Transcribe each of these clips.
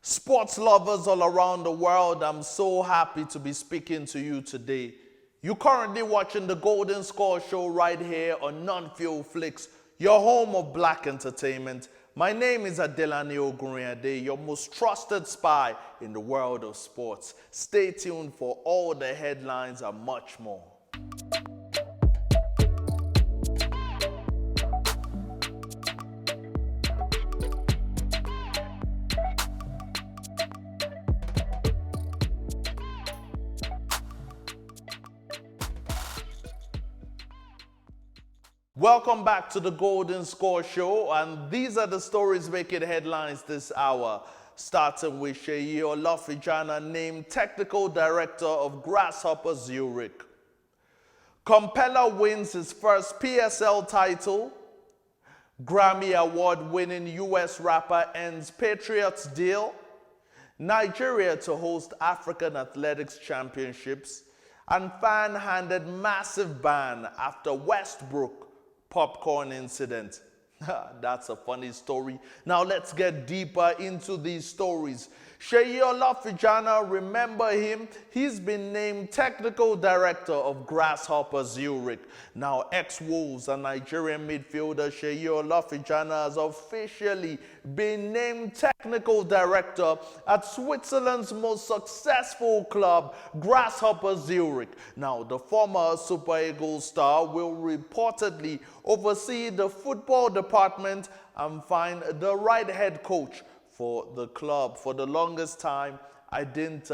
Sports lovers all around the world, I'm so happy to be speaking to you today. You're currently watching the Golden Score Show right here on Non-Fuel Flicks, your home of black entertainment. My name is Adelani Ogunriade, your most trusted spy in the world of sports. Stay tuned for all the headlines and much more. Welcome back to the Golden Score Show, and these are the stories making headlines this hour. Starting with Seyi Olofijana, named Technical Director of Grasshopper Zurich. Compeller wins his first PSL title. Grammy Award-winning US rapper ends Patriots deal. Nigeria to host African Athletics Championships. And fan handed massive ban after Westbrook popcorn incident. That's a funny story. Now let's get deeper into these stories. Seyi Olofijana, remember him? He's been named Technical Director of Grasshopper Zurich. Now ex-Wolves and Nigerian midfielder Seyi Olofijana has officially been named Technical Director at Switzerland's most successful club, Grasshopper Zurich. Now the former Super Eagles star will reportedly oversee the football department and find the right head coach for the club. For the longest time, I didn't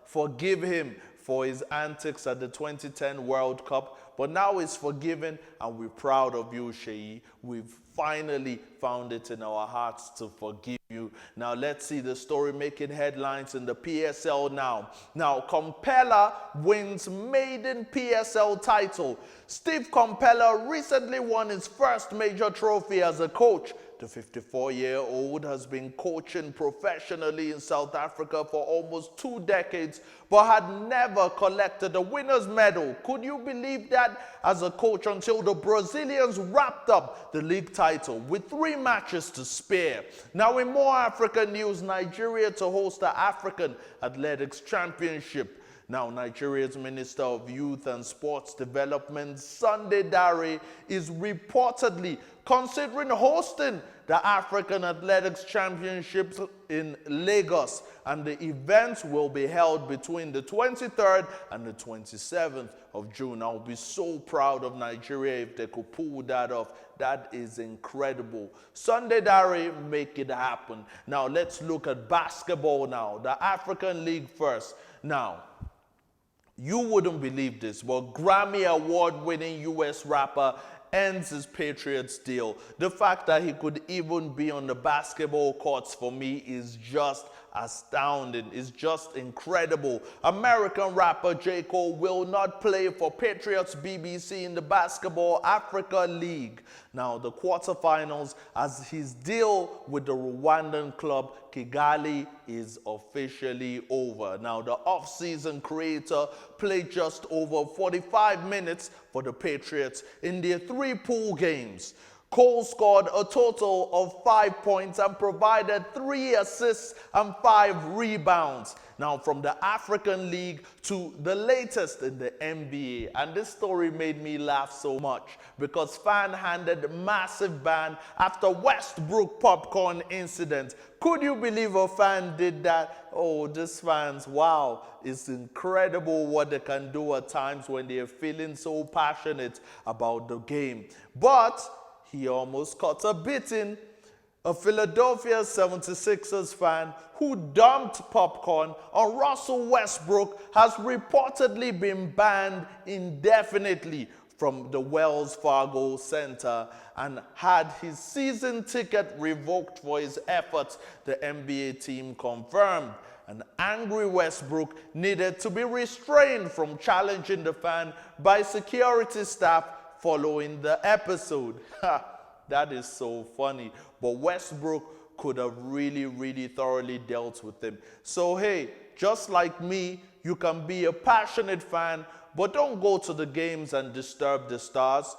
forgive him for his antics at the 2010 World Cup, but now he's forgiven and we're proud of you, Seyi. We've finally found it in our hearts to forgive you. Now let's see the story making headlines in the PSL now. Now, Compeller wins maiden PSL title. Steve Compeller recently won his first major trophy as a coach. The 54-year-old has been coaching professionally in South Africa for almost 2 decades, but had never collected a winner's medal. Could you believe that? As a coach, until the Brazilians wrapped up the league title with 3 matches to spare. Now in more African news, Nigeria to host the African Athletics Championship. Now, Nigeria's Minister of Youth and Sports Development, Sunday Dare, is reportedly considering hosting the African Athletics Championships in Lagos, and the events will be held between the 23rd and the 27th of June. I'll be so proud of Nigeria if they could pull that off. That is incredible. Sunday Dare, make it happen. Now, let's look at basketball now, the African League first. Now, you wouldn't believe this, but Grammy Award-winning US rapper ends his Patriots deal. The fact that he could even be on the basketball courts for me is just astounding. It's just incredible. American rapper J. Cole will not play for Patriots BBC in the Basketball Africa League. Now, the quarterfinals as his deal with the Rwandan club Kigali is officially over. Now, the off-season creator played just over 45 minutes for the Patriots in their 3 pool games. Cole scored a total of 5 points and provided 3 assists and 5 rebounds. Now, from the African League to the latest in the NBA. And this story made me laugh so much because fan handed massive ban after Westbrook popcorn incident. Could you believe a fan did that? Oh, these fans, wow. It's incredible what they can do at times when they're feeling so passionate about the game. But he almost caught a beating. A Philadelphia 76ers fan who dumped popcorn on Russell Westbrook has reportedly been banned indefinitely from the Wells Fargo Center and had his season ticket revoked for his efforts, the NBA team confirmed. An angry Westbrook needed to be restrained from challenging the fan by security staff following the episode. That is so funny. But Westbrook could have really thoroughly dealt with him. So hey, just like me, you can be a passionate fan, but don't go to the games and disturb the stars.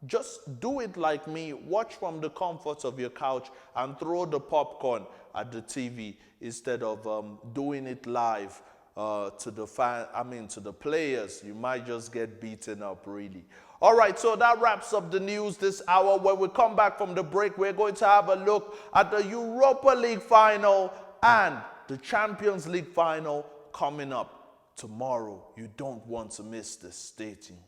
just do it like me. Watch from the comfort of your couch and throw the popcorn at the TV instead of doing it live to the players. You might just get beaten up, really. All right, so that wraps up the news this hour. When we come back from the break, we're going to have a look at the Europa League final and the Champions League final coming up tomorrow. You don't want to miss this. Stay tuned.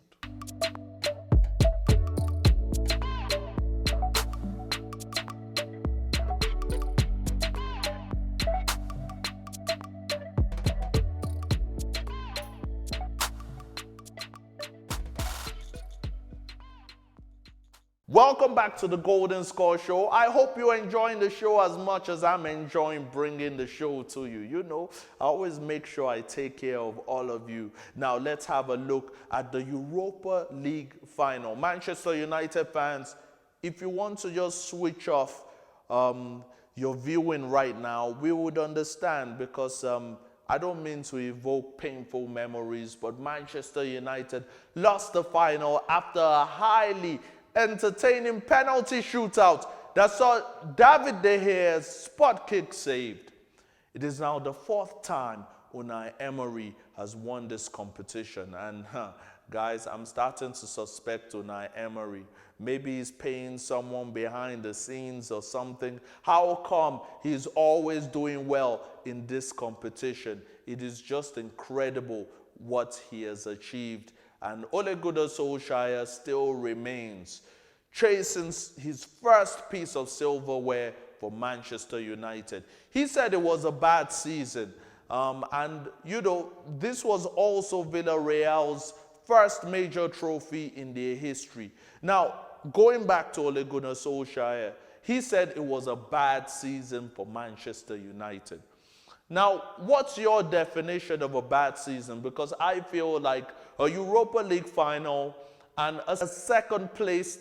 Welcome back to the Golden Score Show. I hope you're enjoying the show as much as I'm enjoying bringing the show to you. You know, I always make sure I take care of all of you. Now, let's have a look at the Europa League final. Manchester United fans, if you want to just switch off your viewing right now, we would understand because I don't mean to evoke painful memories, but Manchester United lost the final after a highly entertaining penalty shootout that saw David De Gea's spot kick saved. It is now the fourth time Unai Emery has won this competition, and guys, I'm starting to suspect Unai Emery. Maybe he's paying someone behind the scenes or something. How come he's always doing well in this competition? It is just incredible what he has achieved. And Ole Gunnar Solskjaer still remains, chasing his first piece of silverware for Manchester United. He said it was a bad season. And, you know, this was also Villarreal's first major trophy in their history. Now, going back to Ole Gunnar Solskjaer, he said it was a bad season for Manchester United. Now, what's your definition of a bad season? Because I feel like a Europa League final and a second place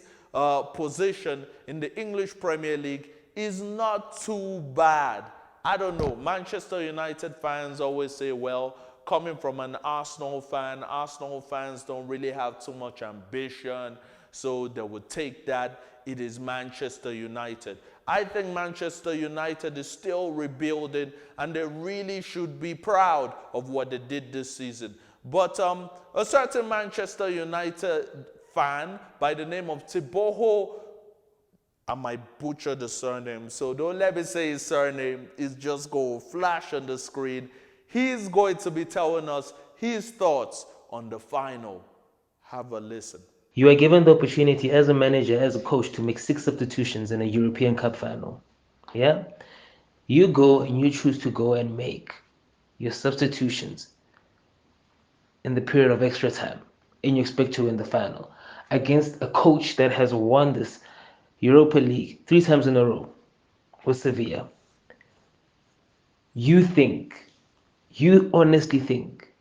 position in the English Premier League is not too bad. I don't know. Manchester United fans always say, well, coming from an Arsenal fans don't really have too much ambition, so they would take that. It is Manchester United. I think Manchester United is still rebuilding, and they really should be proud of what they did this season. But a certain Manchester United fan by the name of Thibaut, I might butcher the surname, so don't let me say his surname. It's just go flash on the screen. He's going to be telling us his thoughts on the final. Have a listen. You are given the opportunity as a manager, as a coach, to make 6 substitutions in a European Cup final. Yeah? You go and you choose to go and make your substitutions in the period of extra time, and you expect to win the final against a coach that has won this Europa League 3 times in a row with Sevilla. You honestly think,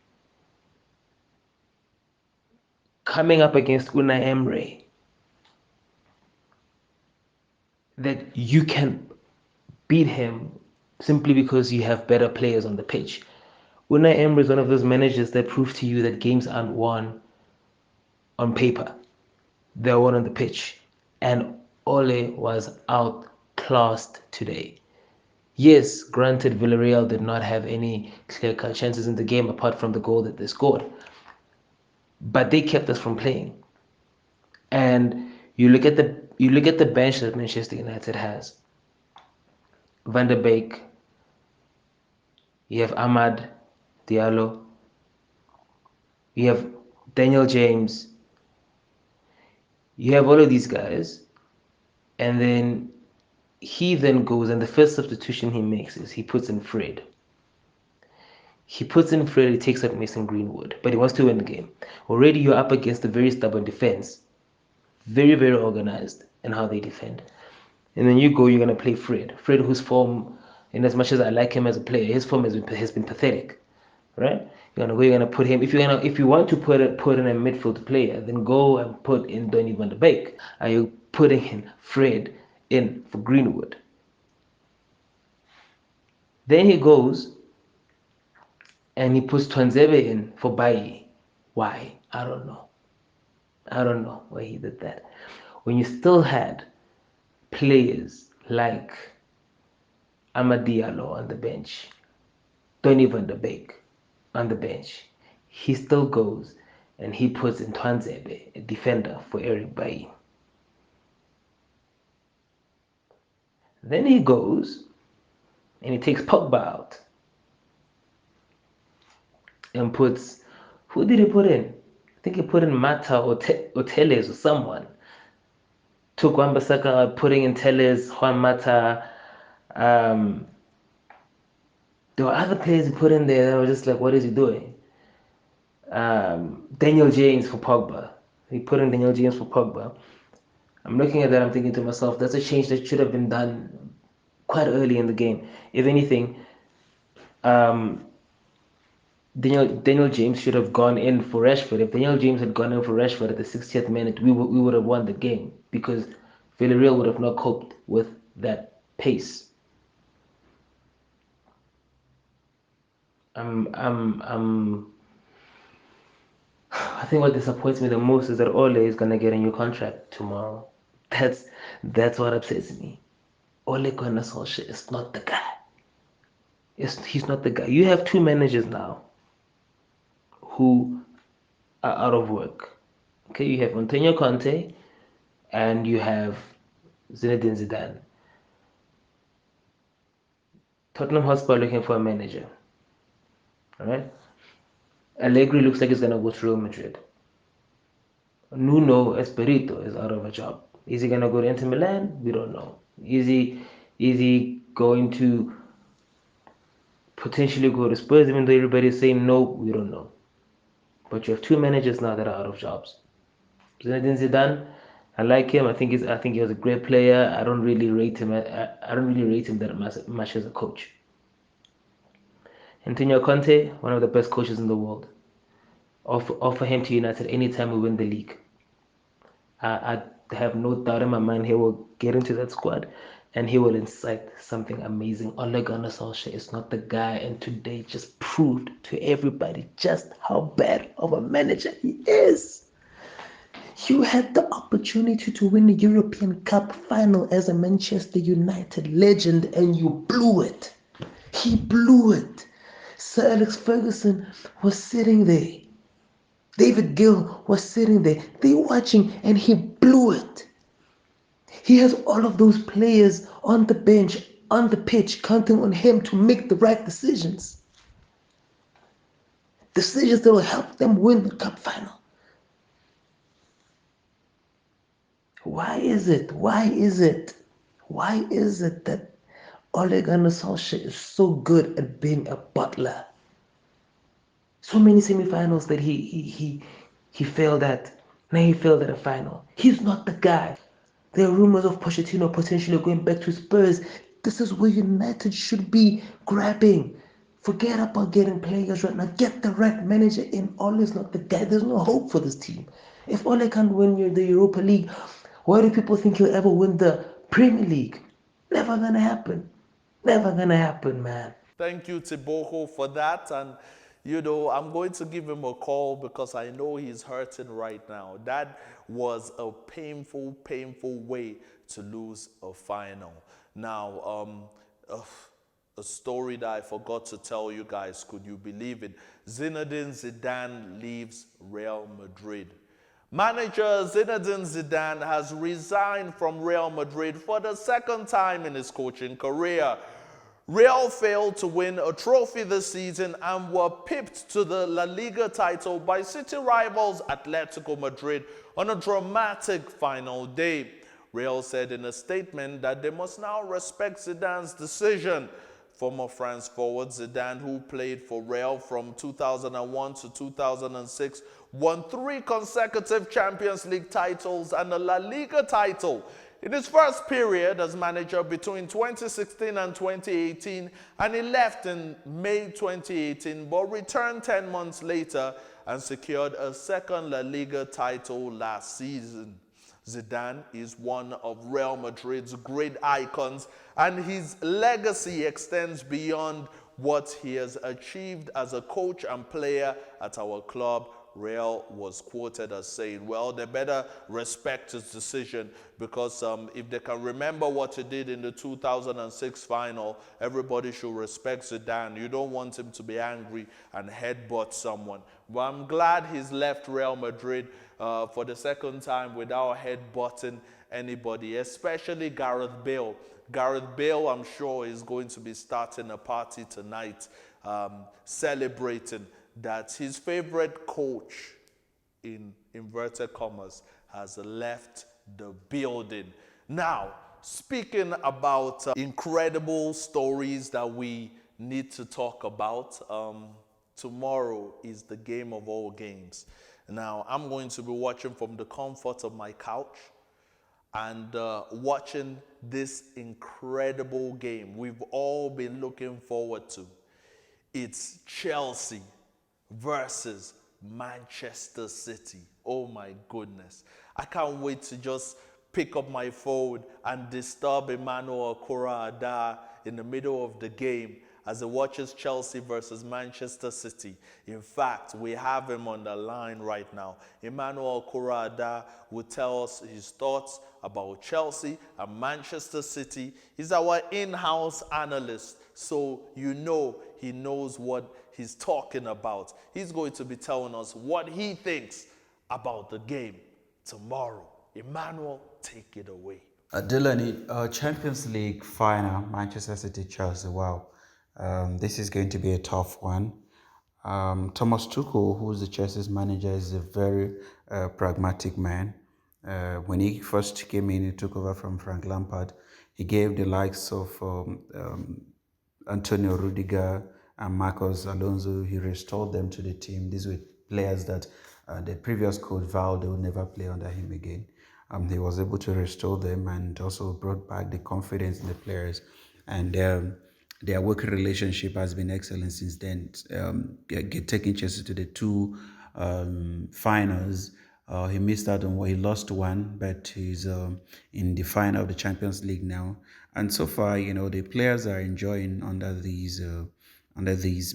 coming up against Unai Emery, that you can beat him simply because you have better players on the pitch? Unai Emery is one of those managers that prove to you that games aren't won on paper. They're won on the pitch. And Ole was outclassed today. Yes, granted, Villarreal did not have any clear-cut chances in the game apart from the goal that they scored. But they kept us from playing. And you look at the bench that Manchester United has. Van der Beek, you have Ahmad Diallo, you have Daniel James, you have all of these guys, and then he then goes, and the first substitution he makes is he puts in Fred. He takes out Mason Greenwood, but he wants to win the game. Already you're up against a very stubborn defense, very, very organized in how they defend. And then you're going to play Fred, whose form, in as much as I like him as a player, his form has been pathetic, right? You're gonna put him. If you want to put in a midfield player, then go and put in Donny van der Beek. Are you putting in Fred in for Greenwood? Then he goes and he puts Twanzebe in for Bailly. Why? I don't know. I don't know why he did that. When you still had players like Amad Diallo on the bench, Donny van de Beek on the bench, he still goes and he puts in Twanzebe, a defender for Eric Bailly. Then he goes and he takes Pogba out and puts, who did he put in? I think he put in Mata or Teles or someone. Took Wan-Bissaka out, putting in Teles, Juan Mata. There were other players he put in there that were just like, what is he doing? Daniel James for Pogba. He put in Daniel James for Pogba. I'm looking at that, I'm thinking to myself, that's a change that should have been done quite early in the game. If anything, um, Daniel James should have gone in for Rashford. If Daniel James had gone in for Rashford at the 60th minute, we would have won the game because Villarreal would have not coped with that pace. I think what disappoints me the most is that Ole is gonna get a new contract tomorrow. That's that's what upsets me. Ole Gunnar Solskjaer is not the guy. He's not the guy. You have two managers now who are out of work. Okay, you have Antonio Conte and you have Zinedine Zidane. Tottenham Hotspur looking for a manager. All right. Allegri looks like he's gonna go to Real Madrid. Nuno Espirito is out of a job. Is he gonna go to Inter Milan? We don't know. Is he going to potentially go to Spurs even though everybody's saying no? We don't know. But you have two managers now that are out of jobs. Zinedine Zidane, I like him. I think he was a great player. I don't really rate him. I don't really rate him that much as a coach. Antonio Conte, one of the best coaches in the world. Offer him to United anytime we win the league. I have no doubt in my mind he will get into that squad and he will incite something amazing. Ole Gunnar Solskjaer is not the guy, and today just proved to everybody just how bad of a manager he is. You had the opportunity to win the European Cup final as a Manchester United legend and you blew it. He blew it. Sir Alex Ferguson was sitting there. David Gill was sitting there. They watching and he blew it. He has all of those players on the bench, on the pitch, counting on him to make the right decisions. Decisions that will help them win the cup final. Why is it that Ole Gunnar Solskjaer is so good at being a butler? So many semifinals that he failed at. Now he failed at a final. He's not the guy. There are rumors of Pochettino potentially going back to Spurs. This is where United should be grabbing. Forget about getting players right now. Get the right manager in. Ole is not the guy. There's no hope for this team. If Ole can't win the Europa League, why do people think he'll ever win the Premier League? Never gonna happen. Never gonna happen, man. Thank you, Tiboko, for that. And, you know, I'm going to give him a call because I know he's hurting right now. That was a painful, painful way to lose a final. Now, a story that I forgot to tell you guys, could you believe it? Zinedine Zidane leaves Real Madrid. Manager Zinedine Zidane has resigned from Real Madrid for the second time in his coaching career. Real failed to win a trophy this season and were pipped to the La Liga title by city rivals Atletico Madrid on a dramatic final day. Real said in a statement that they must now respect Zidane's decision. Former France forward Zidane, who played for Real from 2001 to 2006, won 3 consecutive Champions League titles and a La Liga title in his first period as manager between 2016 and 2018, and he left in May 2018 but returned 10 months later and secured a second La Liga title last season. Zidane is one of Real Madrid's great icons, and his legacy extends beyond what he has achieved as a coach and player at our club Real was quoted as saying, well, they better respect his decision because if they can remember what he did in the 2006 final, everybody should respect Zidane. You don't want him to be angry and headbutt someone. But I'm glad he's left Real Madrid for the second time without headbutting anybody, especially Gareth Bale. Gareth Bale, I'm sure, is going to be starting a party tonight, celebrating that his favorite coach, in inverted commas, has left the building. Now, speaking about incredible stories that we need to talk about, tomorrow is the game of all games. Now, I'm going to be watching from the comfort of my couch and watching this incredible game we've all been looking forward to. It's Chelsea versus Manchester City. Oh my goodness. I can't wait to just pick up my phone and disturb Emmanuel Okura-Adar in the middle of the game as he watches Chelsea versus Manchester City. In fact, we have him on the line right now. Emmanuel Okura-Adar will tell us his thoughts about Chelsea and Manchester City. He's our in-house analyst, so you know he knows what he's talking about. He's going to be telling us what he thinks about the game tomorrow. Emmanuel, take it away. Adelani, Champions League final, Manchester City, Chelsea. Wow, this is going to be a tough one. Thomas Tuchel, who's the Chelsea's manager, is a very pragmatic man. When he first came in, he took over from Frank Lampard. He gave the likes of Antonio Rudiger and Marcos Alonso. He restored them to the team. These were players that the previous coach vowed they would never play under him again. He was able to restore them and also brought back the confidence in the players. And their working relationship has been excellent since then, taking Chelsea to the two finals. He missed out on he lost one, but he's in the final of the Champions League now. And so far, the players are enjoying under these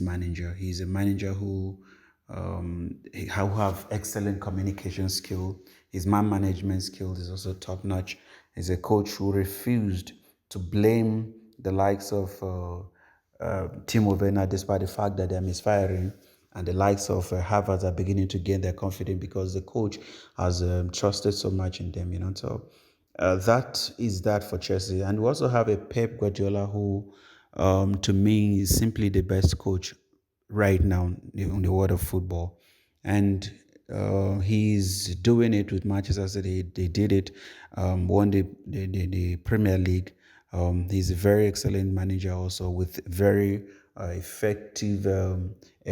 manager. He's a manager who have excellent communication skill. His man management skills is also top notch. He's a coach who refused to blame the likes of Timo Werner, despite the fact that they're misfiring, and the likes of Harvard are beginning to gain their confidence because the coach has trusted so much in them. So that is that for Chelsea. And we also have a Pep Guardiola who, to me, is simply the best coach right now in the world of football. And he's doing it with Manchester City. They did it, won the Premier League. He's a very excellent manager also with very effective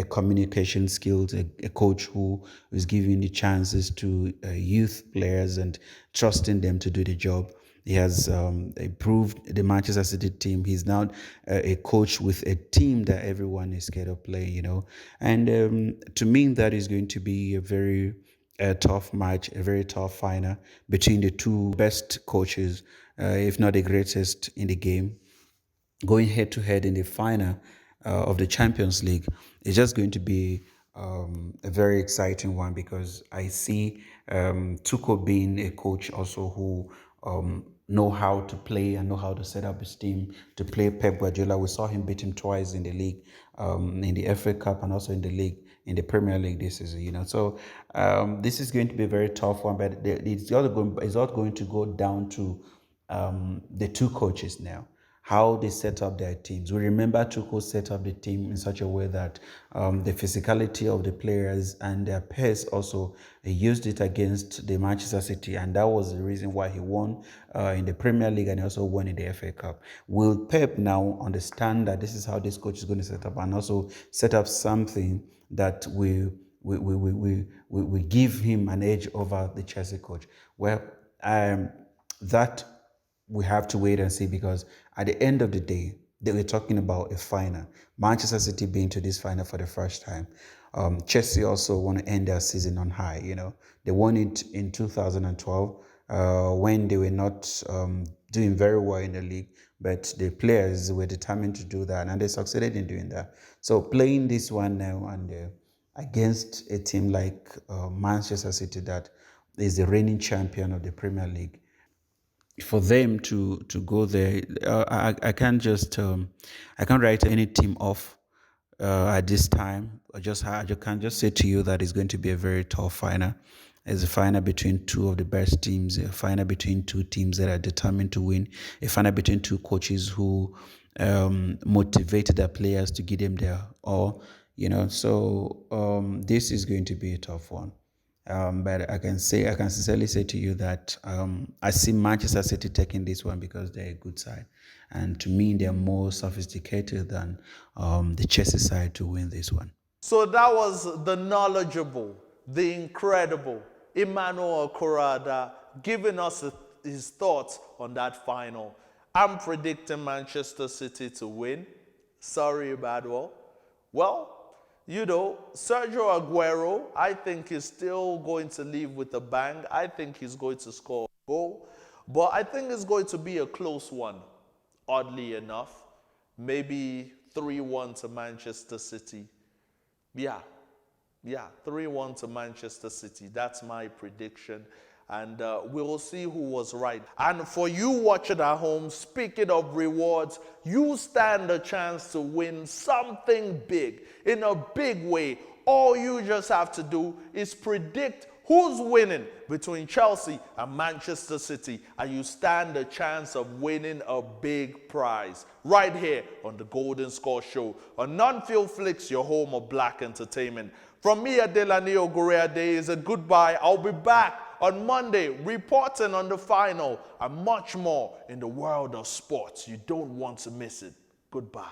communication skills, a coach who is giving the chances to youth players and trusting them to do the job. He has improved the Manchester City team. He's now a coach with a team that everyone is scared of playing. And to me, that is going to be a very tough match, a very tough final between the two best coaches, if not the greatest in the game, going head to head in the final of the Champions League. Is just going to be a very exciting one because I see Tuchel being a coach also who know how to play and know how to set up his team to play Pep Guardiola. We saw him beat him twice in the league, in the FA Cup and also in the league, in the Premier League this season. So this is going to be a very tough one, but it's all going to go down to the two coaches now, how they set up their teams. We remember Tuchel set up the team in such a way that the physicality of the players and their pace also, he used it against the Manchester City, and that was the reason why he won in the Premier League and he also won in the FA Cup. Will Pep now understand that this is how this coach is going to set up and also set up something that we give him an edge over the Chelsea coach? Well, that we have to wait and see because at the end of the day, they were talking about a final. Manchester City being to this final for the first time. Chelsea also want to end their season on high. They won it in 2012 when they were not doing very well in the league, but the players were determined to do that and they succeeded in doing that. So playing this one now and against a team like Manchester City that is the reigning champion of the Premier League. For them to go there, I can't just I can't write any team off at this time. I just can just say to you that it's going to be a very tough final. It's a final between two of the best teams, a final between two teams that are determined to win, a final between two coaches who motivate their players to give them their all. So this is going to be a tough one. But I can sincerely say to you that I see Manchester City taking this one because they're a good side, and to me they're more sophisticated than the Chelsea side to win this one. So that was the knowledgeable, the incredible Emmanuel Corrada giving us his thoughts on that final. I'm predicting Manchester City to win. Sorry, Badwell. Well, Sergio Aguero, I think is still going to leave with a bang. I think he's going to score a goal. But I think it's going to be a close one, oddly enough. Maybe 3-1 to Manchester City. Yeah, 3-1 to Manchester City. That's my prediction. And we'll see who was right. And for you watching at home, speaking of rewards, you stand a chance to win something big, in a big way. All you just have to do is predict who's winning between Chelsea and Manchester City, and you stand a chance of winning a big prize right here on the Golden Score Show on Non-Field Flicks, your home of black entertainment. From me, Adelani Ogurea Day, is a goodbye. I'll be back on Monday reporting on the final and much more in the world of sports. You don't want to miss it. Goodbye.